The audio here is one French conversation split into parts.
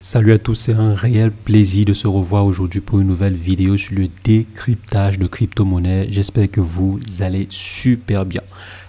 Salut à tous, c'est un réel plaisir de se revoir aujourd'hui pour une nouvelle vidéo sur le décryptage de crypto-monnaies. J'espère que vous allez super bien.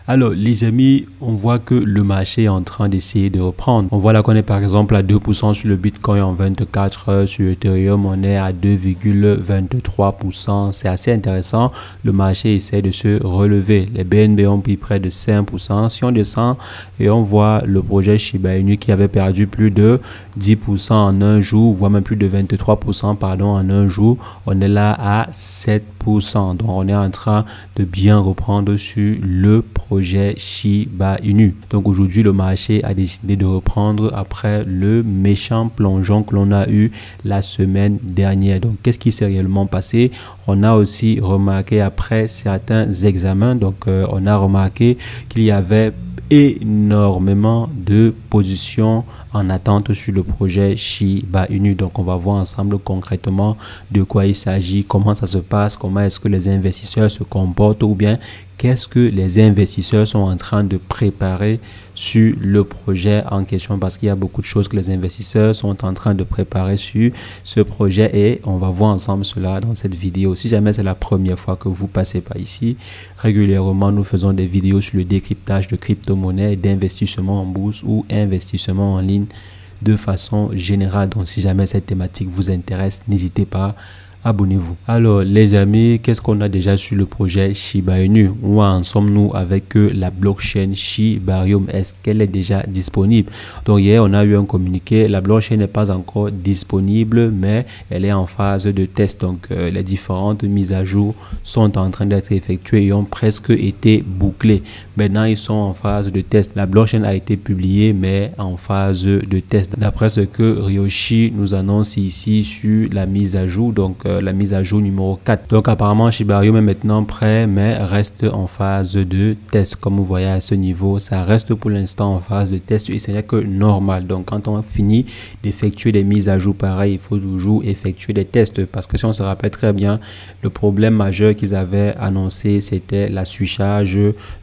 Alors les amis, on voit que le marché est en train d'essayer de reprendre. On voit là qu'on est par exemple à 2% sur le Bitcoin en 24 heures. Sur Ethereum, on est à 2,23%. C'est assez intéressant. Le marché essaie de se relever. Les BNB ont pris près de 5%. Si on descend et on voit le projet Shiba Inu qui avait perdu plus de 10% en un jour, voire même plus de 23% pardon, en un jour, on est là à 7%. Donc on est en train de bien reprendre sur le projet Shiba Inu. Donc aujourd'hui le marché a décidé de reprendre après le méchant plongeon que l'on a eu la semaine dernière. Donc qu'est-ce qui s'est réellement passé? On a aussi remarqué après certains examens, donc on a remarqué qu'il y avait énormément de positions en attente sur le projet Shiba Inu. Donc on va voir ensemble concrètement de quoi il s'agit, comment ça se passe, comment est-ce que les investisseurs se comportent, ou bien qu'est-ce que les investisseurs sont en train de préparer sur le projet en question, parce qu'il y a beaucoup de choses que les investisseurs sont en train de préparer sur ce projet et on va voir ensemble cela dans cette vidéo. Si jamais c'est la première fois que vous passez par ici, régulièrement nous faisons des vidéos sur le décryptage de crypto-monnaies, d'investissement en bourse ou investissement en ligne de façon générale. Donc si jamais cette thématique vous intéresse, n'hésitez pas, abonnez-vous. Alors les amis, qu'est-ce qu'on a déjà sur le projet Shiba Inu? Où en sommes-nous avec la blockchain Shibarium? Est-ce qu'elle est déjà disponible? Donc hier on a eu un communiqué, la blockchain n'est pas encore disponible mais elle est en phase de test. Donc les différentes mises à jour sont en train d'être effectuées et ont presque été bouclées. Maintenant ils sont en phase de test. La blockchain a été publiée mais en phase de test, d'après ce que Ryoshi nous annonce ici sur la mise à jour. Donc la mise à jour numéro 4. Donc apparemment Shibarium est maintenant prêt mais reste en phase de test. Comme vous voyez à ce niveau, ça reste pour l'instant en phase de test et ce n'est que normal. Donc quand on finit d'effectuer des mises à jour pareil, il faut toujours effectuer des tests, parce que si on se rappelle très bien, le problème majeur qu'ils avaient annoncé, c'était la surcharge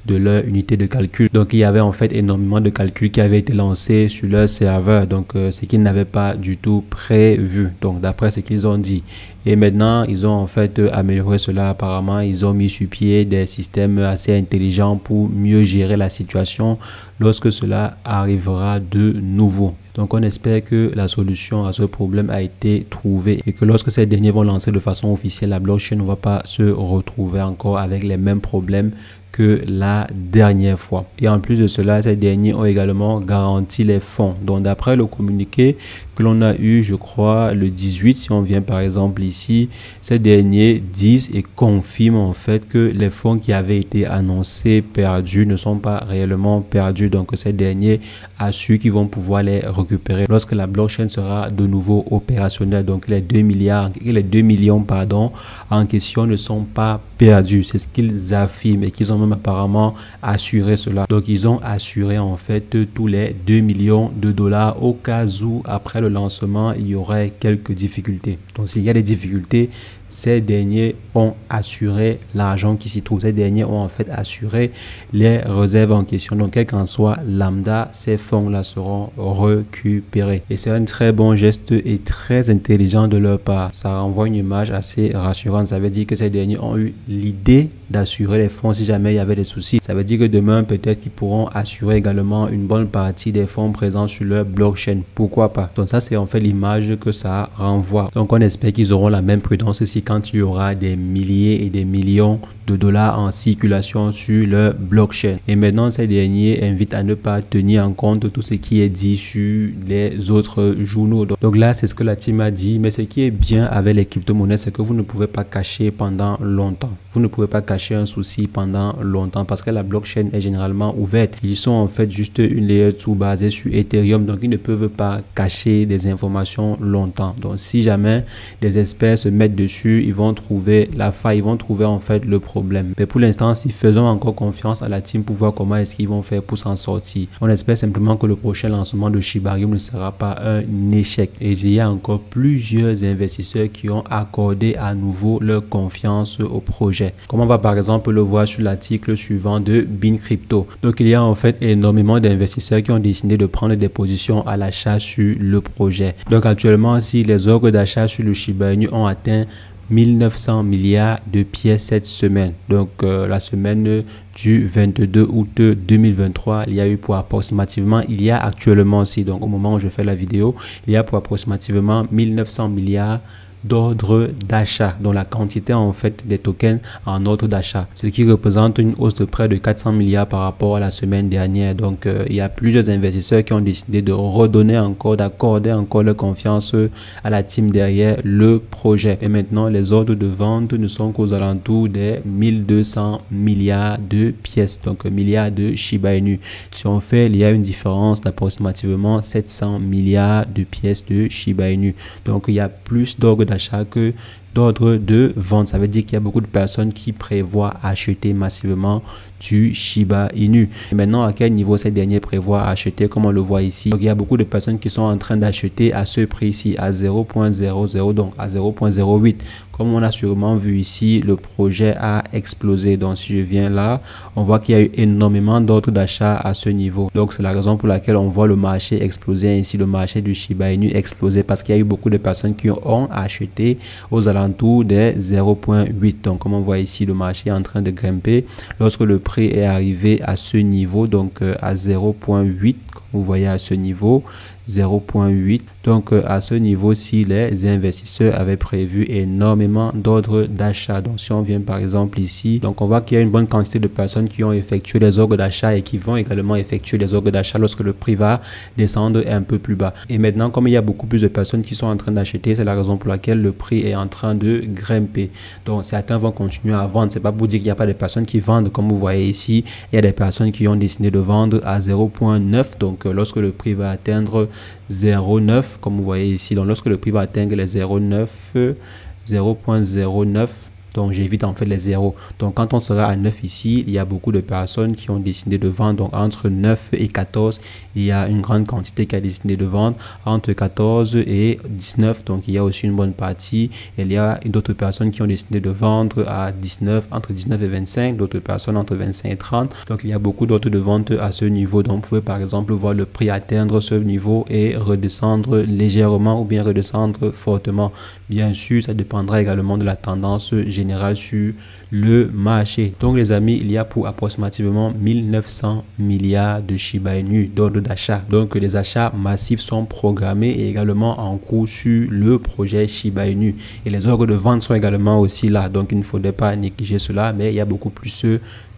de leur unité de calcul. Donc il y avait en fait énormément de calculs qui avaient été lancés sur leur serveur, donc ce qu'ils n'avaient pas du tout prévu, donc d'après ce qu'ils ont dit. Et maintenant, ils ont en fait amélioré cela. Apparemment, ils ont mis sur pied des systèmes assez intelligents pour mieux gérer la situation lorsque cela arrivera de nouveau. Donc, on espère que la solution à ce problème a été trouvée et que lorsque ces derniers vont lancer de façon officielle la blockchain, on ne va pas se retrouver encore avec les mêmes problèmes que la dernière fois. Et en plus de cela, ces derniers ont également garanti les fonds. Donc d'après le communiqué que l'on a eu, je crois, le 18, si on vient par exemple ici, ces derniers disent et confirment en fait que les fonds qui avaient été annoncés perdus ne sont pas réellement perdus. Donc ces derniers assurent qu'ils vont pouvoir les récupérer lorsque la blockchain sera de nouveau opérationnelle. Donc les 2 millions pardon, en question ne sont pas perdus. C'est ce qu'ils affirment et qu'ils ont même apparemment assuré cela. Donc ils ont assuré en fait tous les 2 millions de dollars au cas où après le lancement il y aurait quelques difficultés. Donc s'il y a des difficultés, ces derniers ont assuré l'argent qui s'y trouve. Ces derniers ont en fait assuré les réserves en question. Donc quel qu'en soit lambda, ces fonds-là seront récupérés. Et c'est un très bon geste et très intelligent de leur part. Ça renvoie une image assez rassurante. Ça veut dire que ces derniers ont eu l'idée d'assurer les fonds si jamais il y avait des soucis. Ça veut dire que demain, peut-être qu'ils pourront assurer également une bonne partie des fonds présents sur leur blockchain. Pourquoi pas? Donc ça, c'est en fait l'image que ça renvoie. Donc on espère qu'ils auront la même prudence ici quand il y aura des milliers et des millions de dollars en circulation sur leur blockchain. Et maintenant, ces derniers invitent à ne pas tenir en compte tout ce qui est dit sur les autres journaux. Donc là, c'est ce que la team a dit. Mais ce qui est bien avec les crypto-monnaies, c'est que vous ne pouvez pas cacher pendant longtemps. Vous ne pouvez pas cacher un souci pendant longtemps parce que la blockchain est généralement ouverte. Ils sont en fait juste une layer 2 basée sur Ethereum. Donc, ils ne peuvent pas cacher des informations longtemps. Donc, si jamais des experts se mettent dessus, ils vont trouver la faille. Ils vont trouver en fait le problème problème. Mais pour l'instant, si faisons encore confiance à la team pour voir comment est-ce qu'ils vont faire pour s'en sortir. On espère simplement que le prochain lancement de Shibarium ne sera pas un échec. Et il y a encore plusieurs investisseurs qui ont accordé à nouveau leur confiance au projet. Comme on va par exemple le voir sur l'article suivant de Bean Crypto. Donc il y a en fait énormément d'investisseurs qui ont décidé de prendre des positions à l'achat sur le projet. Donc actuellement, si les ordres d'achat sur le Shiba Inu ont atteint 1900 milliards de pièces cette semaine. Donc la semaine du 22 août 2023, il y a eu pour approximativement, il y a actuellement aussi, donc au moment où je fais la vidéo, il y a pour approximativement 1900 milliards d'ordre d'achat, dont la quantité en fait des tokens en ordre d'achat, ce qui représente une hausse de près de 400 milliards par rapport à la semaine dernière. Donc il y a plusieurs investisseurs qui ont décidé de redonner encore, d'accorder encore leur confiance à la team derrière le projet. Et maintenant les ordres de vente ne sont qu'aux alentours des 1200 milliards de pièces, donc milliards de Shiba Inu. Si on fait, il y a une différence d'approximativement 700 milliards de pièces de Shiba Inu. Donc il y a plus d'ordre d'achat que d'ordre de vente. Ça veut dire qu'il y a beaucoup de personnes qui prévoient acheter massivement du Shiba Inu. Et maintenant, à quel niveau ces derniers prévoient acheter, comme on le voit ici. Donc, il y a beaucoup de personnes qui sont en train d'acheter à ce prix-ci, à 0.00, donc à 0.08. Comme on a sûrement vu ici, le projet a explosé. Donc, si je viens là, on voit qu'il y a eu énormément d'ordres d'achat à ce niveau. Donc, c'est la raison pour laquelle on voit le marché exploser ainsi, le marché du Shiba Inu exploser, parce qu'il y a eu beaucoup de personnes qui ont acheté aux alentours des 0.8. Donc, comme on voit ici, le marché est en train de grimper. Lorsque le prix est arrivé à ce niveau, donc à 0.8, comme vous voyez à ce niveau, 0.8. Donc à ce niveau-ci, les investisseurs avaient prévu énormément d'ordres d'achat. Donc si on vient par exemple ici, donc on voit qu'il y a une bonne quantité de personnes qui ont effectué les ordres d'achat et qui vont également effectuer les ordres d'achat lorsque le prix va descendre un peu plus bas. Et maintenant, comme il y a beaucoup plus de personnes qui sont en train d'acheter, c'est la raison pour laquelle le prix est en train de grimper. Donc certains vont continuer à vendre. C'est pas pour dire qu'il n'y a pas de personnes qui vendent. Comme vous voyez ici, il y a des personnes qui ont décidé de vendre à 0.9. Donc lorsque le prix va atteindre 0.9, comme vous voyez ici, donc lorsque le prix va atteindre les 0.09, donc j'évite en fait les zéros. Donc quand on sera à 9 ici, il y a beaucoup de personnes qui ont décidé de vendre. Donc entre 9 et 14, il y a une grande quantité qui a décidé de vendre. Entre 14 et 19, donc il y a aussi une bonne partie. Il y a d'autres personnes qui ont décidé de vendre à 19, entre 19 et 25, d'autres personnes entre 25 et 30. Donc il y a beaucoup d'autres de ventes à ce niveau. Donc vous pouvez par exemple voir le prix atteindre ce niveau et redescendre légèrement ou bien redescendre fortement. Bien sûr, ça dépendra également de la tendance générale sur le marché. Donc les amis, il y a pour approximativement 1900 milliards de Shiba Inu d'ordre d'achat. Donc les achats massifs sont programmés et également en cours sur le projet Shiba Inu. Et les ordres de vente sont également aussi là. Donc il ne faudrait pas négliger cela, mais il y a beaucoup plus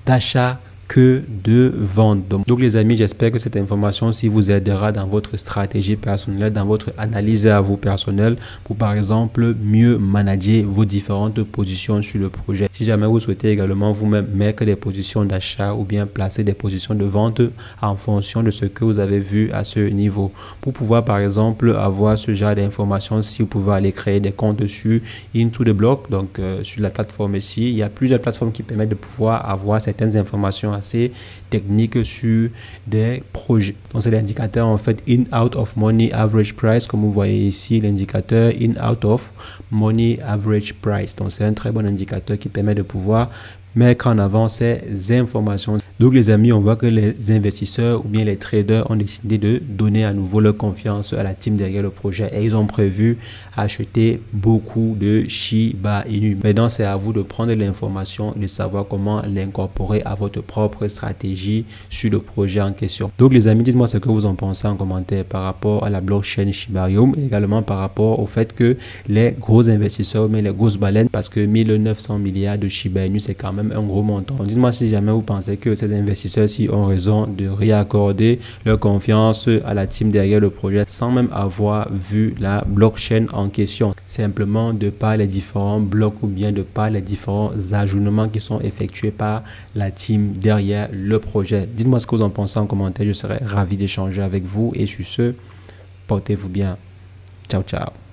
d'achats que de vente. Donc les amis, j'espère que cette information aussi vous aidera dans votre stratégie personnelle, dans votre analyse à vous personnelle pour par exemple mieux manager vos différentes positions sur le projet. Si jamais vous souhaitez également vous-même mettre des positions d'achat ou bien placer des positions de vente en fonction de ce que vous avez vu à ce niveau. Pour pouvoir par exemple avoir ce genre d'informations, si vous pouvez aller créer des comptes sur Into the Block, donc sur la plateforme ici, il y a plusieurs plateformes qui permettent de pouvoir avoir certaines informations assez techniques sur des projets. Donc c'est l'indicateur en fait in-out of money average price, comme vous voyez ici, l'indicateur in-out of money average price. Donc c'est un très bon indicateur qui permet de pouvoir mettre en avant ces informations. Donc les amis, on voit que les investisseurs ou bien les traders ont décidé de donner à nouveau leur confiance à la team derrière le projet et ils ont prévu acheter beaucoup de Shiba Inu. Maintenant, c'est à vous de prendre l'information et de savoir comment l'incorporer à votre propre stratégie sur le projet en question. Donc les amis, dites-moi ce que vous en pensez en commentaire par rapport à la blockchain Shibarium et également par rapport au fait que les gros investisseurs, mais les grosses baleines, parce que 1900 milliards de Shiba Inu, c'est quand même un gros montant. Dites-moi si jamais vous pensez que ces investisseurs-ci ont raison de réaccorder leur confiance à la team derrière le projet sans même avoir vu la blockchain en question. Simplement de par les différents blocs ou bien de par les différents ajournements qui sont effectués par la team derrière le projet. Dites-moi ce que vous en pensez en commentaire. Je serai ravi d'échanger avec vous et sur ce, portez-vous bien. Ciao, ciao.